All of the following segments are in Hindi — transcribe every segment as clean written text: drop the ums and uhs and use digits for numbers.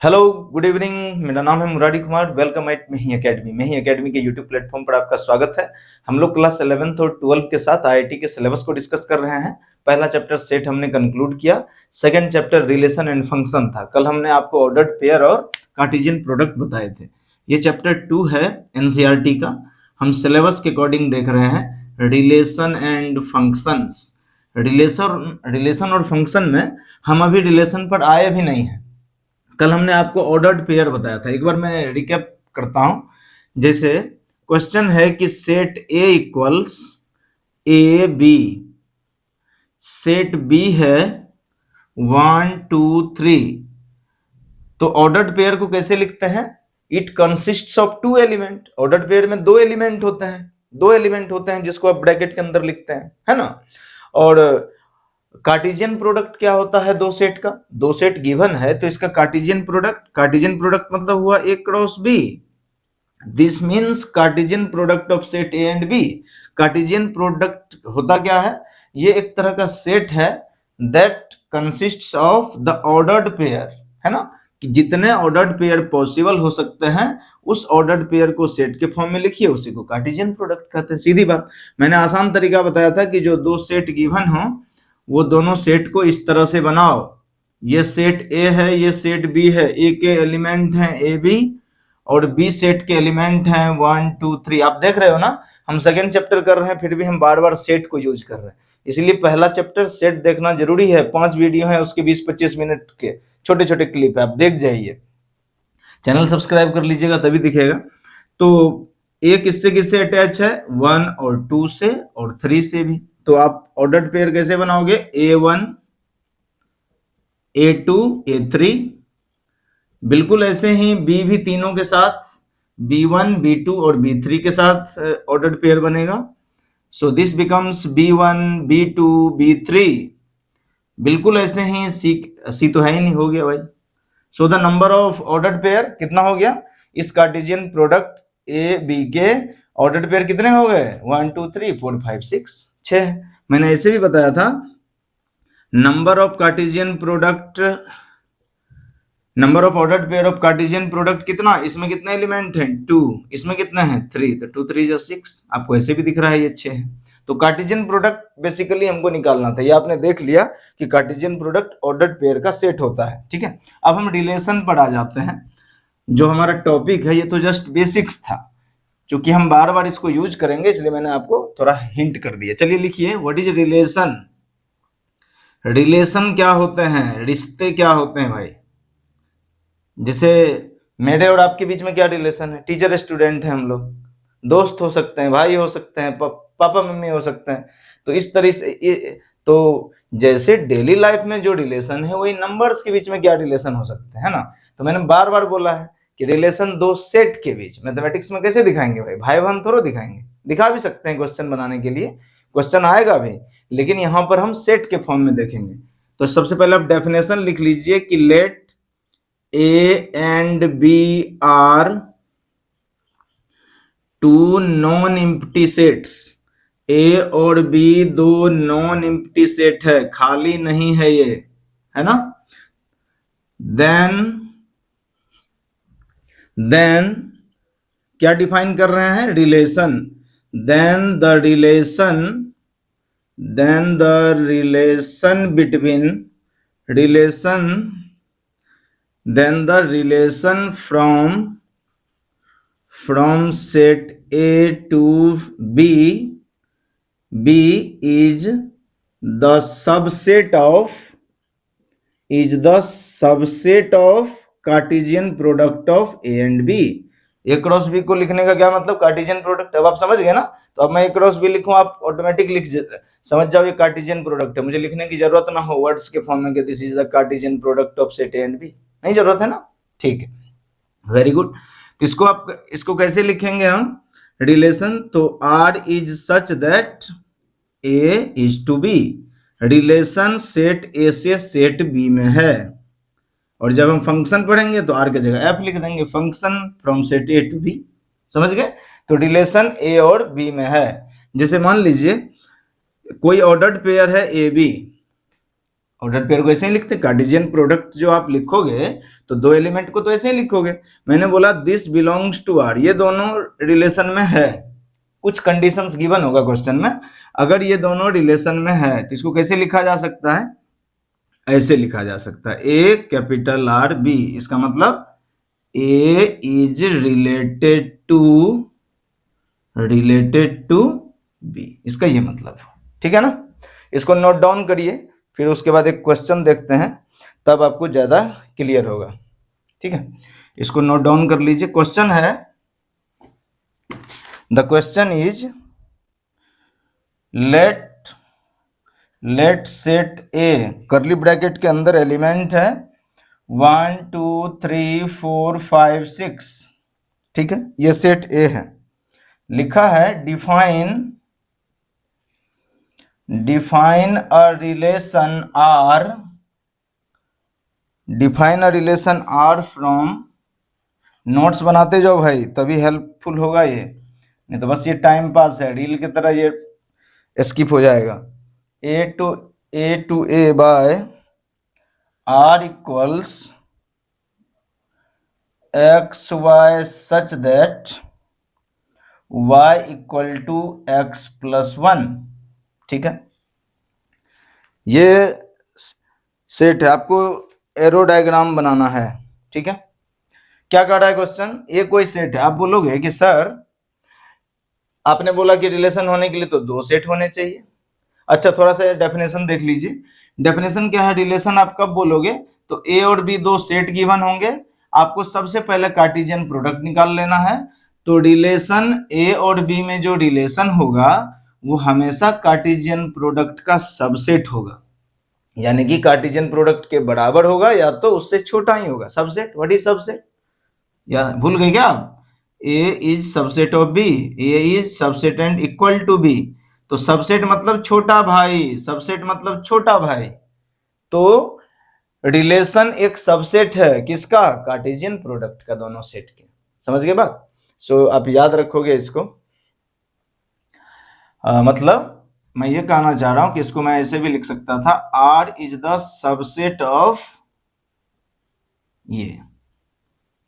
Hello, good evening. मेरा नाम है मुरारी कुमार। वेलकम एट मेही एकेडमी के यूट्यूब प्लेटफॉर्म पर आपका स्वागत है। हम लोग क्लास 11th और 12th के साथ आईआईटी के सिलेबस को डिस्कस कर रहे हैं। पहला चैप्टर सेट हमने कंक्लूड किया। Second chapter relation and function था। कल हमने आपको ऑर्डर्ड पेयर और कार्टेशियन प्रोडक्ट बताए थे। ये चैप्टर 2 है एनसीईआरटी का। हम सिलेबस के अकॉर्डिंग देख रहे हैं रिलेशन एंड फंक्शंस। रिलेशन और फंक्शन में हम अभी रिलेशन पर आए भी नहीं है। कल हमने आपको ऑर्डर्ड पेयर बताया था। एक बार मैं रिकैप करता हूं। जैसे क्वेश्चन है कि set A equals A B, set B है 1 2 3। तो ऑर्डर्ड पेयर को कैसे लिखते हैं? It consists of 2 element. Ordered pair में 2 एलिमेंट होते हैं जिसको आप ब्रैकेट के अंदर लिखते हैं, है ना। और कार्टेशियन प्रोडक्ट क्या होता है? दो सेट का। दो सेट गिवन है तो इसका कार्टेशियन प्रोडक्ट मतलब हुआ A cross B. This means cartesian product of set A and B. Cartesian product होता क्या है? ये एक तरह का सेट है that consists of the ordered pair, है ना, कि जितने ऑर्डर्ड पेयर पॉसिबल हो सकते हैं उस ऑर्डर्ड पेयर को सेट के फॉर्म में लिखिए, उसी को कार्टेशियन प्रोडक्ट कहते हैं। सीधी बात। मैंने आसान तरीका बताया था कि जो दो सेट गिवन हो वो दोनों सेट को इस तरह से बनाओ। ये सेट ए है, ये सेट बी है। ए के एलिमेंट हैं ए बी और बी सेट के एलिमेंट हैं 1 2 3। आप देख रहे हो ना, हम सेकंड चैप्टर कर रहे हैं फिर भी हम बार बार सेट को यूज कर रहे हैं। इसलिए पहला चैप्टर सेट देखना जरूरी है। 5 वीडियो है उसके 20-25 मिनट के छोटे छोटे क्लिप है, आप देख जाइए। चैनल सब्सक्राइब कर लीजिएगा तभी दिखेगा। तो ए किससे किससे अटैच है? 1 और 2 से और 3 से भी। तो आप ऑर्डर्ड पेयर कैसे बनाओगे? A1 A2 A3। बिल्कुल ऐसे ही बी भी तीनों के साथ B1 B2 और B3 के साथ ऑर्डर्ड पेयर बनेगा। So this becomes B1 B2 B3। बिल्कुल ऐसे ही सी तो है ही नहीं, हो गया भाई। So the number of ordered pair कितना हो गया? इस कार्टेशियन प्रोडक्ट ए बी के ऑर्डर्ड पेयर कितने हो गए? 1 2 3 4 5 6 6। मैंने ऐसे भी बताया था number of Cartesian product, number of ordered pair of Cartesian product कितना? इसमें कितने एलिमेंट हैं? 2। इसमें कितने हैं? 3। तो 2 3 6। आपको ऐसे भी दिख रहा है ये 6 है। तो कार्टेशियन प्रोडक्ट बेसिकली हमको निकालना था। ये आपने देख लिया कि कार्टेशियन प्रोडक्ट ऑर्डर्ड पेयर का सेट होता है, ठीक है। अब हम रिलेशन पर आ जाते हैं। जो हमारा टॉपिक है ये तो जस्ट बेसिक्स था। चूंकि हम बार बार इसको यूज करेंगे इसलिए मैंने आपको थोड़ा हिंट कर दिया। चलिए लिखिए, व्हाट इज रिलेशन। रिलेशन क्या होते हैं? रिश्ते क्या होते हैं भाई? जैसे मेरे और आपके बीच में क्या रिलेशन है? टीचर स्टूडेंट है हम लोग, दोस्त हो सकते हैं, भाई हो सकते हैं, पापा मम्मी हो सकते हैं। तो इस तरह से तो जैसे डेली लाइफ में जो रिलेशन है वही नंबर्स के बीच में क्या रिलेशन हो सकते हैं, है ना। तो मैंने बार बार बोला है कि रिलेशन दो सेट के बीच। मैथमेटिक्स में कैसे दिखाएंगे भाई? भाई बहन थोड़ा दिखाएंगे, दिखा भी सकते हैं क्वेश्चन बनाने के लिए, क्वेश्चन आएगा भी, लेकिन यहाँ पर हम सेट के फॉर्म में देखेंगे। तो सबसे पहले आप डेफिनेशन लिख लीजिए कि late A and B are two non-empty sets। A और B दो नॉन एम्प्टी सेट है, खाली नहीं है ये, है ना। देन क्या डिफाइन कर रहे हैं? Relation. Then the relation between then the relation from set A to B is the subset of Cartesian product of A and B। A cross B को लिखने का क्या मतलब? Cartesian product. अब आप समझ गए ना। तो अब मैं A क्रॉस B लिखूं, आप ऑटोमेटिक समझ जाओ ये कार्टेशियन प्रोडक्ट है। मुझे लिखने की जरूरत ना हो वर्ड्स के फॉर्म में कि this is the Cartesian product of set A and B, नहीं जरूरत है ना। ठीक है, वेरी गुड। तो इसको कैसे लिखेंगे हम? रिलेशन। तो R is such that A is to B। Relation set A से सेट B में है। और जब हम फंक्शन पढ़ेंगे तो R की जगह F लिख देंगे, function from set A to B। समझ गए? तो रिलेशन A और B में है। जैसे मान लीजिए कोई ऑर्डर्ड पेयर है AB ऑर्डर पेयर को ऐसे ही लिखते हैं। कार्टेशियन प्रोडक्ट जो आप लिखोगे तो दो एलिमेंट को तो ऐसे ही लिखोगे। मैंने बोला दिस बिलोंग्स टू आर, ये दोनों रिलेशन में है, कुछ कंडीशंस गिवन होगा क्वेश्चन में। अगर ये दोनों रिलेशन में है तो इसको कैसे लिखा जा सकता है, ऐसे लिखा जा सकता है ए कैपिटल आर बी। इसका मतलब A is related to B, इसका ये मतलब है। ठीक है ना, इसको नोट डाउन करिए, फिर उसके बाद एक क्वेश्चन देखते हैं, तब आपको ज्यादा क्लियर होगा। ठीक है, इसको नोट डाउन कर लीजिए। क्वेश्चन है, the question is let set A, curly bracket के अंदर एलिमेंट है 1 2 3 4 5 6। ठीक है, ये सेट ए है। लिखा है define a relation R from, notes बनाते जाओ भाई, तभी हेल्पफुल होगा ये, नहीं तो बस ये टाइम पास है, रील की तरह ये स्किप हो जाएगा। A to A by R equals X Y such that y equal to X plus 1। ठीक है, ये सेट है, आपको एरो डायग्राम बनाना है। ठीक है, क्या कह रहा है क्वेश्चन, ये कोई सेट है। आप बोलोगे कि सर आपने बोला कि रिलेशन होने के लिए तो दो सेट होने चाहिए। अच्छा, थोड़ा सा डेफिनेशन देख लीजिए। डेफिनेशन क्या है, रिलेशन आप कब बोलोगे, तो ए और बी दो सेट गिवन होंगे, आपको सबसे पहले कार्टेशियन प्रोडक्ट निकाल लेना है। तो रिलेशन ए और बी में जो रिलेशन होगा वो हमेशा कार्टेशियन प्रोडक्ट का सबसेट होगा, यानी कि कार्टेशियन प्रोडक्ट के बराबर होगा या तो उससे छोटा ही होगा। सबसेट, व्हाट इज सबसेट, या भूल गए क्या आप, A is subset of B, A is subset and equal to B. तो सबसेट मतलब छोटा भाई, सबसेट मतलब छोटा भाई। तो रिलेशन एक सबसेट है किसका, कार्टेशियन प्रोडक्ट का, दोनों सेट के। समझ गए बात। सो आप याद रखोगे इसको। मतलब मैं ये कहना चाह रहा हूं कि इसको मैं ऐसे भी लिख सकता था, R is the subset of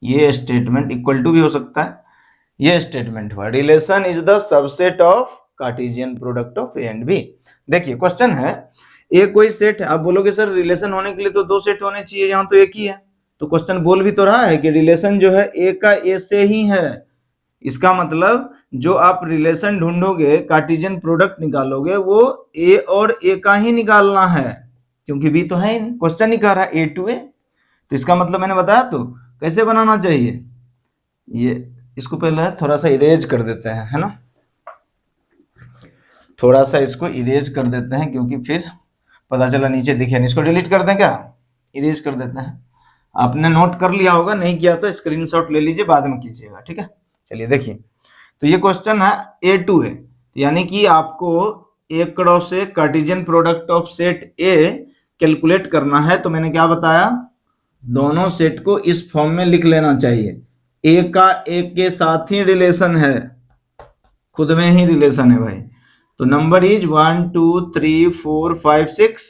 ये स्टेटमेंट, इक्वल टू भी हो सकता है, ये स्टेटमेंट हुआ relation is the subset of Cartesian product of A and B. देखिए क्वेश्चन है, ए कोई सेट है। आप बोलोगे सर रिलेशन होने के लिए तो दो सेट होने चाहिए, यहाँ तो एक ही है। तो क्वेश्चन बोल भी तो रहा है कि रिलेशन जो है ए का ए से ही है। इसका मतलब जो आप रिलेशन ढूंढोगे, कार्टेशियन प्रोडक्ट निकालोगे, वो ए और ए का ही निकालना है, क्योंकि बी तो है ही नहीं। क्वेश्चन ही कह रहा है ए टू ए, तो इसका मतलब मैंने बताया तो कैसे बनाना चाहिए। ये इसको पहले थोड़ा सा इरेज कर देते हैं, है ना, थोड़ा सा इसको इरेज कर देते हैं, क्योंकि फिर पता चला नीचे दिखे नहीं। इसको डिलीट कर दें क्या, इरेज कर देते हैं। आपने नोट कर लिया होगा, नहीं किया तो स्क्रीनशॉट ले लीजिए, बाद में कीजिएगा। ठीक है, चलिए देखिए, तो ये क्वेश्चन है ए टू ए, यानी कि आपको A cross A cartesian product of set A calculate करना है। तो मैंने क्या बताया, दोनों सेट को इस फॉर्म में लिख लेना चाहिए। ए का ए के साथ ही रिलेशन है, खुद में ही रिलेशन है भाई। तो नंबर इज 1 2 3 4 5 6,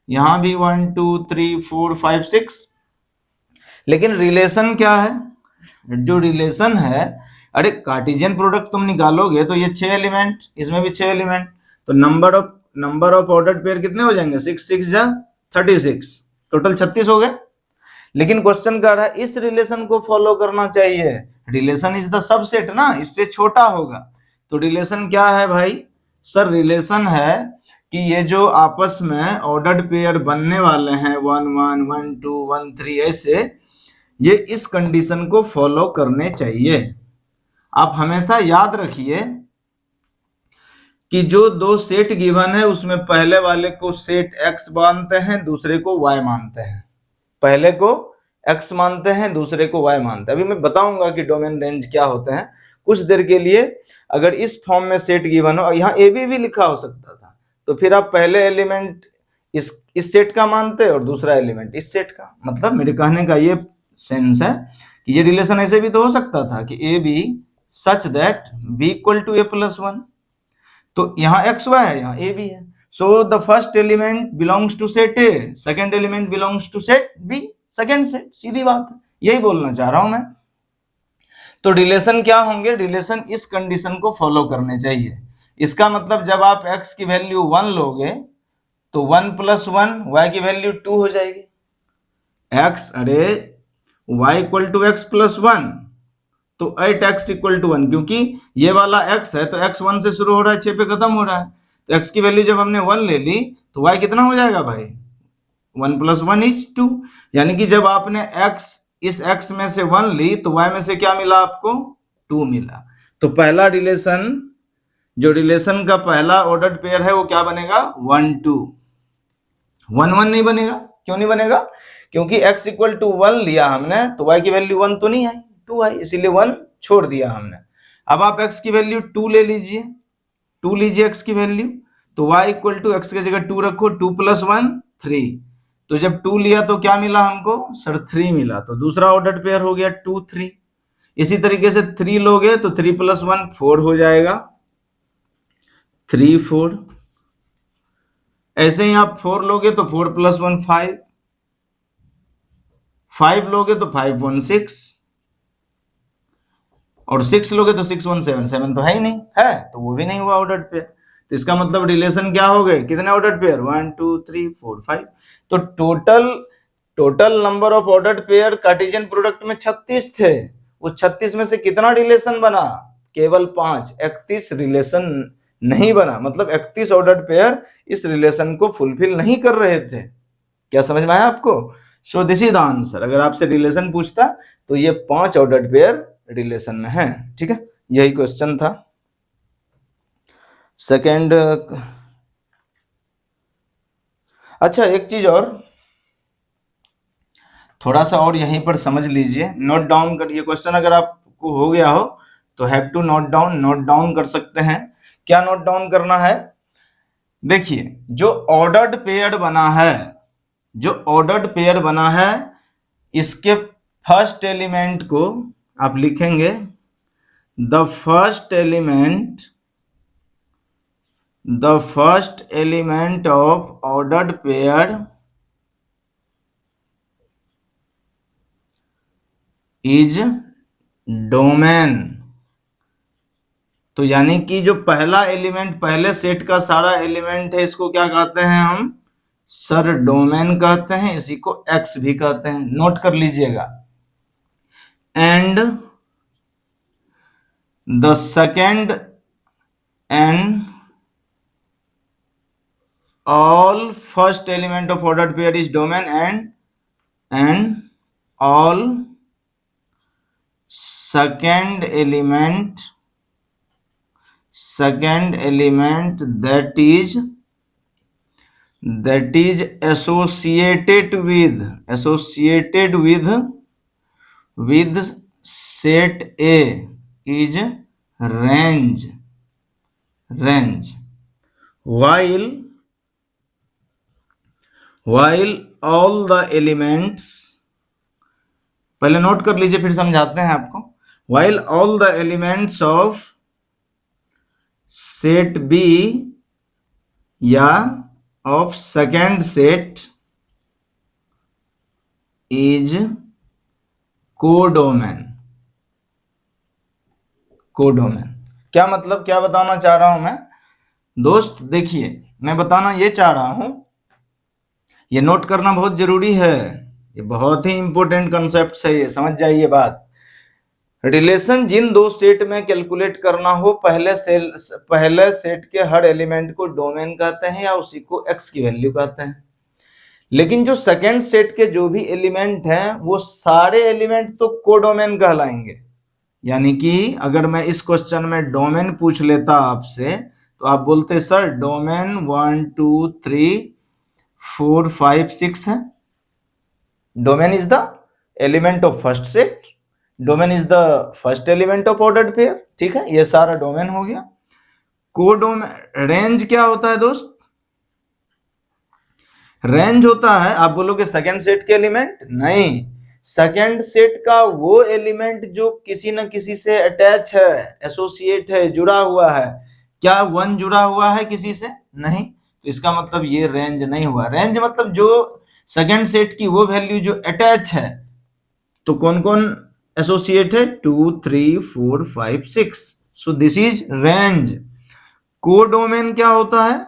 यहां भी 1 2 3 4 5 6। लेकिन रिलेशन क्या है, जो रिलेशन है, अरे कार्टेशियन प्रोडक्ट तुम निकालोगे तो ये 6 एलिमेंट, इसमें भी 6 एलिमेंट, तो नंबर ऑफ ऑर्डर्ड पेयर कितने हो जाएंगे, 6 6 जा 36, टोटल 36 हो गए। लेकिन क्वेश्चन कह रहा है इस रिलेशन को फॉलो करना चाहिए, रिलेशन इज द सबसेट ना, इससे छोटा होगा। तो रिलेशन क्या है भाई, सर रिलेशन है कि ये जो आपस में ऑर्डर्ड पेयर बनने वाले हैं 1 1 1 2 1 3 ऐसे, ये इस कंडीशन को फॉलो करने चाहिए। आप हमेशा याद रखिए कि जो दो सेट गिवन है उसमें पहले वाले को सेट x मानते हैं, दूसरे को y मानते हैं। पहले को x मानते हैं, दूसरे को y मानते हैं। अभी मैं बताऊंगा कि डोमेन रेंज क्या होते हैं कुछ देर के लिए। अगर इस फॉर्म में सेट गिवन हो, यहाँ ए बी भी लिखा हो सकता था, तो फिर आप पहले एलिमेंट इस सेट का मानते और दूसरा एलिमेंट इस सेट का। मतलब मेरे कहने का ये सेंस है कि ये रिलेशन ऐसे भी तो हो सकता था कि A B such that B equal to A plus 1। तो यहाँ एक्स वाई है, यहाँ ए बी है, so the first element belongs to set A, second element belongs to set B, second set, सीधी बात है, यही बोलना चाह रहा हूं मैं। तो रिलेशन क्या होंगे, रिलेशन इस कंडीशन को फॉलो करने चाहिए। इसका मतलब जब आप x की वैल्यू 1 लोगे तो 1 + 1 y की वैल्यू 2 हो जाएगी। x, अरे y = x + 1, तो 8x = 1, क्योंकि ये वाला x है तो x 1 से शुरू हो रहा है, 6 पे खत्म हो रहा है, तो x की वैल्यू जब हमने 1 ले ली तो y कितना हो जाएगा भाई, 1 + 1 = 2। यानी कि जब आपने x, इस x में से 1 ली तो y में से क्या मिला आपको, 2 मिला। तो पहला रिलेशन, जो रिलेशन का पहला ऑर्डर्ड पेयर है वो क्या बनेगा, 1 2, 1 1 नहीं बनेगा। क्यों नहीं बनेगा, क्योंकि x = 1 लिया हमने तो y की वैल्यू 1 तो नहीं आई, 2 आई, इसीलिए 1 छोड़ दिया हमने। अब आप x की वैल्यू 2 ले लीजिए, 2 लीजिए x की वैल्यू, तो y = x की जगह 2 रखो, 2 + 1 3, तो जब 2 लिया तो क्या मिला हमको सर, 3 मिला, तो दूसरा ऑर्डर्ड पेयर हो गया 2 3। इसी तरीके से 3 लोगे तो 3 + 1 4 हो जाएगा, 3 4। ऐसे ही आप 4 लोगे तो 4 + 1 5, 5 लोगे तो 5 1 6, और 6 लोगे तो 6 1 7, 7 तो है ही नहीं, है तो वो भी नहीं हुआ ऑर्डर्ड पेयर। तो इसका मतलब रिलेशन क्या हो गए, कितने ऑर्डर्ड पेयर, 1 2 3 4 5। तो total number of ordered pair Cartesian product में 36 थे, उस 36 में से कितना रिलेशन बना, केवल 5, 31 रिलेशन नहीं बना, मतलब 31 ऑर्डर्ड पेयर इस रिलेशन को फुलफिल नहीं कर रहे थे। क्या समझ में आया आपको, so this is the answer. अगर आपसे रिलेशन पूछता तो ये 5 ऑर्डर्ड पेयर रिलेशन में है, ठीक है, यही क्वेश्चन था। सेकंड, अच्छा एक चीज और, थोड़ा सा और यहीं पर समझ लीजिए, नोट डाउन कर, ये क्वेश्चन अगर आपको हो गया हो तो हैव टू नोट डाउन कर सकते हैं। क्या नोट डाउन करना है, देखिए जो ऑर्डर्ड पेयर बना है, जो ऑर्डर्ड पेयर बना है, इसके फर्स्ट एलिमेंट को आप लिखेंगे the first element of ordered pair is domain. तो यानी कि जो पहला एलिमेंट, पहले सेट का सारा एलिमेंट है, इसको क्या कहते हैं हम, सर डोमेन कहते हैं, इसी को एक्स भी कहते हैं, नोट कर लीजिएगा। And the second and all first element of ordered pair is domain, and all second element that is associated with set A is range, while all the elements, पहले नोट कर लीजिए फिर समझाते हैं आपको, while all the elements of set B या of second set is codomain. क्या मतलब, क्या बताना चाह रहा हूं मैं दोस्त, देखिए मैं बताना ये चाह रहा हूं, ये नोट करना बहुत जरूरी है, ये बहुत ही इंपॉर्टेंट कंसेप्ट है, ये समझ जाइए बात। रिलेशन जिन दो सेट में कैलकुलेट करना हो, पहले सेट के हर एलिमेंट को डोमेन कहते हैं या उसी को एक्स की वैल्यू कहते हैं। लेकिन जो सेकेंड सेट के जो भी एलिमेंट हैं वो सारे एलिमेंट तो कोडोमेन कहलाएंगे। यानी कि अगर मैं इस क्वेश्चन में डोमेन पूछ लेता आपसे तो आप बोलते सर डोमेन 1 2 3 4 5 6 है, domain is the element of first set, domain is the first element of ordered pair, ठीक है, ये सारा डोमेन हो गया। कोडोमेन, रेंज क्या होता है दोस्त, रेंज होता है, आप बोलोगे सेकेंड सेट के एलिमेंट, नहीं, सेकेंड सेट का वो एलिमेंट जो किसी न किसी से अटैच है, एसोसिएट है, जुड़ा हुआ है। क्या 1 जुड़ा हुआ है किसी से, नहीं, तो इसका मतलब ये रेंज नहीं हुआ। रेंज मतलब जो सेकंड सेट की वो वैल्यू जो अटैच है, तो कौन कौन एसोसिएट है, 2 3 4 5 6, so this is range. Codomain क्या होता है,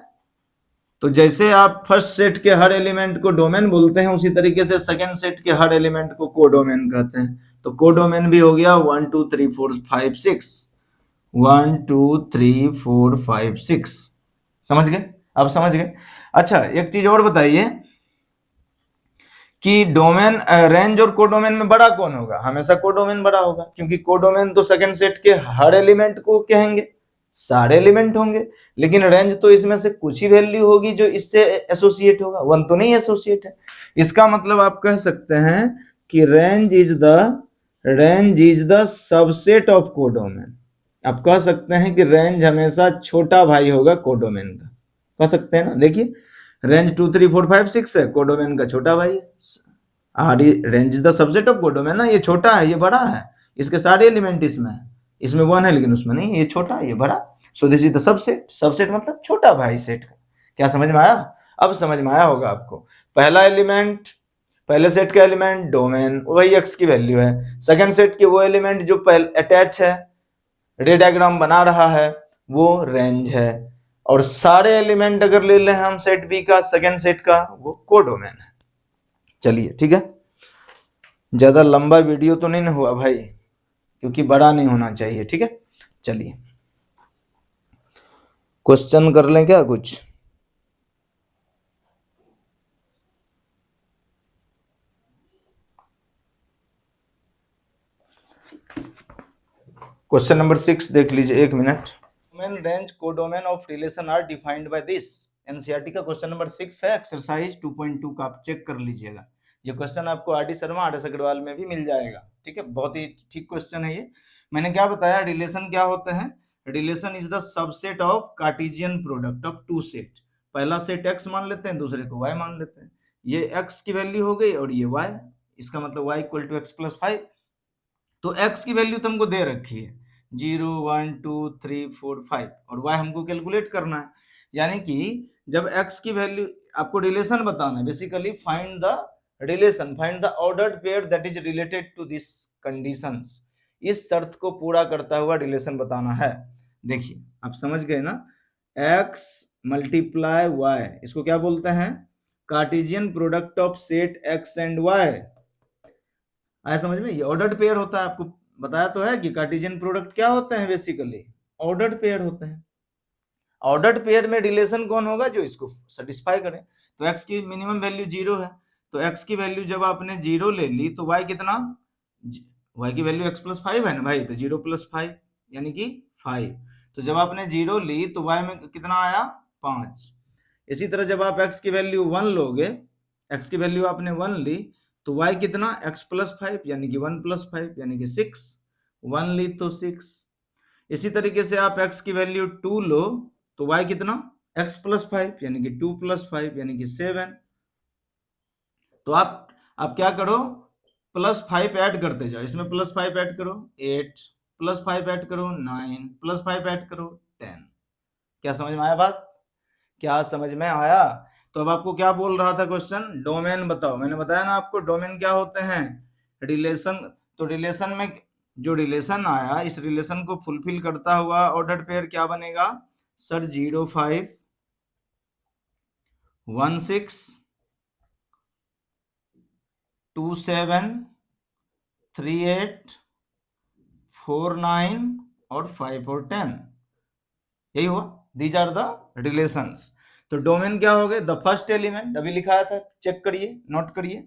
तो जैसे आप फर्स्ट सेट के हर एलिमेंट को डोमेन बोलते हैं, उसी तरीके से सेकंड सेट के हर एलिमेंट को कोडोमेन कहते हैं। तो कोडोमेन भी हो गया 1 2 3 4 5 6, 1 2 3 4 5 6। समझ गए, अब समझ गए। अच्छा एक चीज और बताइए कि डोमेन रेंज और कोडोमेन में बड़ा कौन होगा, हमेशा कोडोमेन बड़ा होगा, क्योंकि कोडोमेन तो सेकंड सेट के हर एलिमेंट को कहेंगे, सारे एलिमेंट होंगे। लेकिन रेंज तो इसमें से कुछ ही वैल्यू होगी जो इससे एसोसिएट होगा, वन तो नहीं एसोसिएट है। इसका मतलब आप कह सकते हैं कि range is the subset of codomain. आप कह सकते हैं कि रेंज हमेशा छोटा भाई होगा कोडोमेन का, कह सकते हैं ना। देखिए रेंज 2 3 4 5 6 है, कोडोमेन का छोटा भाई है। Range is the subset of codomain ना, ये छोटा है ये बड़ा है, इसके सारे एलिमेंट इसमें है, इसमें 1 है लेकिन उसमें नहीं, ये छोटा है ये बड़ा। So this is the subset. Subset मतलब छोटा भाई सेट का। क्या समझ में आया, अब समझ में आया होगा आपको। पहला एलिमेंट, पहले सेट का एलिमेंट डोमेन, वही x की वैल्यू है। सेकंड सेट के वो एलिमेंट जो अटैच है, रे डायग्राम बना रहा है, वो रेंज है। और सारे एलिमेंट अगर ले लें हम सेट बी का, सेकंड सेट का, वो कोडोमेन है। चलिए ठीक है, ज्यादा लंबा वीडियो तो नहीं ना हुआ भाई, क्योंकि बड़ा नहीं होना चाहिए, ठीक है। चलिए क्वेश्चन कर लें क्या कुछ। क्वेश्चन नंबर 6 देख लीजिए, 1 minute. Domain range codomain of relation R defined by this. NCERT का क्वेश्चन नंबर 6 है, एक्सरसाइज 2.2 का, आप चेक कर लीजिएगा। ये क्वेश्चन आपको आरडी शर्मा, आरएस अग्रवाल में भी मिल जाएगा, ठीक है। बहुत ही ठीक क्वेश्चन है ये। मैंने क्या बताया, रिलेशन क्या होते हैं, relation is the subset of Cartesian product of two set. पहला सेट x मान लेते हैं, दूसरे को y मान लेते हैं। ये x की वैल्यू हो गई और ये y, इसका मतलब y equal to x plus 5। तो x की वैल्यू तो हमको दे रखी है 0 1 2 3 4 5, और y हमको कैलकुलेट करना है। यानी कि जब x की वैल्यू, आपको रिलेशन बताना है basically, find the relation, find the ordered pair that is related to this conditions. इस शर्त को पूरा करता हुआ रिलेशन बताना है। देखिए आप समझ गए ना, x मल्टीप्लाई y, इसको क्या बोलते हैं, Cartesian product of set x and y। आया समझ में, ये ऑर्डर्ड पेयर होता है। आपको बताया तो है कि कार्टेशियन प्रोडक्ट क्या होते हैं, बेसिकली ऑर्डर्ड पेयर होते हैं। ऑर्डर्ड पेयर में रिलेशन कौन होगा, जो इसको सेटिस्फाई करे। तो x की मिनिमम वैल्यू 0 है, तो x की वैल्यू जब आपने 0 ले ली तो y कितना, y की वैल्यू x प्लस 5 है ना भाई, तो 0 प्लस 5 यानी कि 5। तो जब आपने 0 ली तो y में कितना आया, 5। इसी तरह जब आप x की वैल्यू 1 लोगे, x की वैल्यू आपने 1 ली, तो y कितना, x प्लस 5 यानी कि 1 प्लस 5 यानी कि 6, 1 ली तो 6। इसी तरीके से आप x की वैल्यू 2 लो, तो y कितना, x प्लस 5 यानी कि 2 प्लस 5 यानी कि 7। तो आप क्या करो, प्लस 5 ऐड करते जाओ, इसमें प्लस 5 ऐड करो 8, प्लस 5 ऐड करो 9, प्लस 5 ऐड करो 10। क्या समझ में आया बात, क्या समझ में आया। तो अब आपको क्या बोल रहा था क्वेश्चन, डोमेन बताओ। मैंने बताया ना आपको डोमेन क्या होते हैं, रिलेशन। तो रिलेशन में जो रिलेशन आया, इस रिलेशन को फुलफिल करता हुआ ऑर्डर्ड पेयर क्या बनेगा सर, 0 5 1 6 2 7 3 8 4 9 और 5 और 10, यही हुआ। These are the relations. तो डोमेन क्या हो गए, द फर्स्ट एलिमेंट, अभी लिखाया था, चेक करिए, नोट करिए,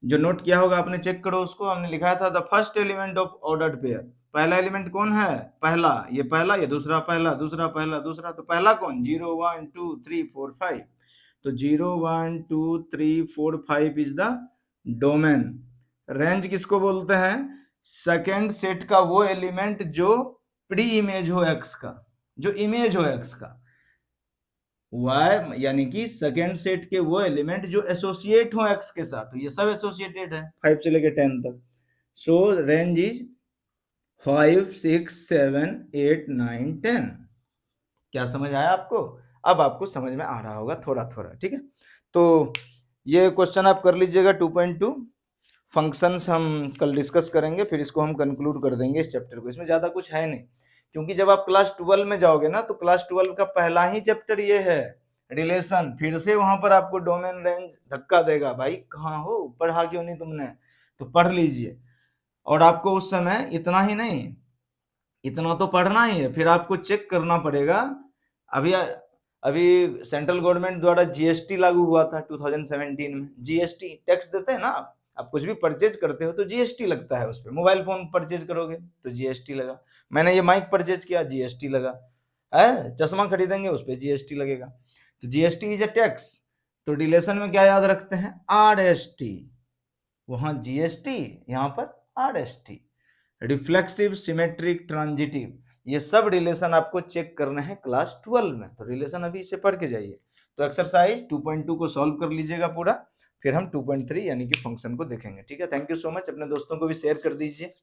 जो नोट किया होगा आपने चेक करो उसको। हमने लिखा था the first element of ordered pair. पहला एलिमेंट कौन है, पहला, ये पहला, ये दूसरा पहला, दूसरा पहला, दूसरा, तो पहला कौन, 0 1 2 3 4 5। तो 0 1 2 3 4 5 इज द डोमेन। रेंज किसको बोलते हैं, सेकेंड सेट का वो एलिमेंट जो प्री इमेज हो एक्स का, जो इमेज हो एक्स का। y यानी कि सेकेंड सेट के वो एलिमेंट जो एसोसिएट हो x के साथ, तो ये सब एसोसिएटेड है 5 से लेकर 10 तक। सो रेंज इज 5 6 7 8 9 10। क्या समझ आया आपको, अब आपको समझ में आ रहा होगा थोड़ा थोड़ा, ठीक है। तो ये क्वेश्चन आप कर लीजिएगा 2.2। फंक्शंस हम कल डिस्कस करेंगे, फिर इसको हम कंक्लूड कर देंगे इस चैप्टर को। इसमें ज़्यादा कुछ है नहीं, क्योंकि जब आप क्लास 12 में जाओगे ना, तो क्लास 12 का पहला ही चैप्टर ये है रिलेशन। फिर से वहां पर आपको डोमेन रेंज धक्का देगा, भाई कहाँ हो, पढ़ा क्यों नहीं तुमने, तो पढ़ लीजिए। और आपको उस समय इतना ही नहीं, इतना तो पढ़ना ही है, फिर आपको चेक करना पड़ेगा। अभी अभी सेंट्रल गवर्नमेंट द्वारा जीएसटी लागू हुआ था 2017 में। जीएसटी टैक्स देते हैं ना, आप कुछ भी परचेज करते हो तो जीएसटी लगता है उस पर। मोबाइल फोन परचेज करोगे तो जीएसटी लगा, मैंने ये माइक परचेज किया जीएसटी लगा है, चश्मा खरीदेंगे उस पर जीएसटी लगेगा। तो जीएसटी इज अ टैक्स। तो रिलेशन में क्या याद रखते हैं, आरएसटी, वहां जीएसटी, यहाँ पर आरएसटी। रिफ्लेक्सिव, सिमेट्रिक, ट्रांजिटिव, ये सब रिलेशन आपको चेक करना है क्लास 12 में। तो रिलेशन अभी इसे पढ़ के जाइए। तो एक्सरसाइज 2.2 को सॉल्व कर लीजिएगा पूरा, फिर हम 2.3 यानी कि फंक्शन को देखेंगे, ठीक है। थैंक यू सो मच, अपने दोस्तों को भी शेयर कर दीजिए।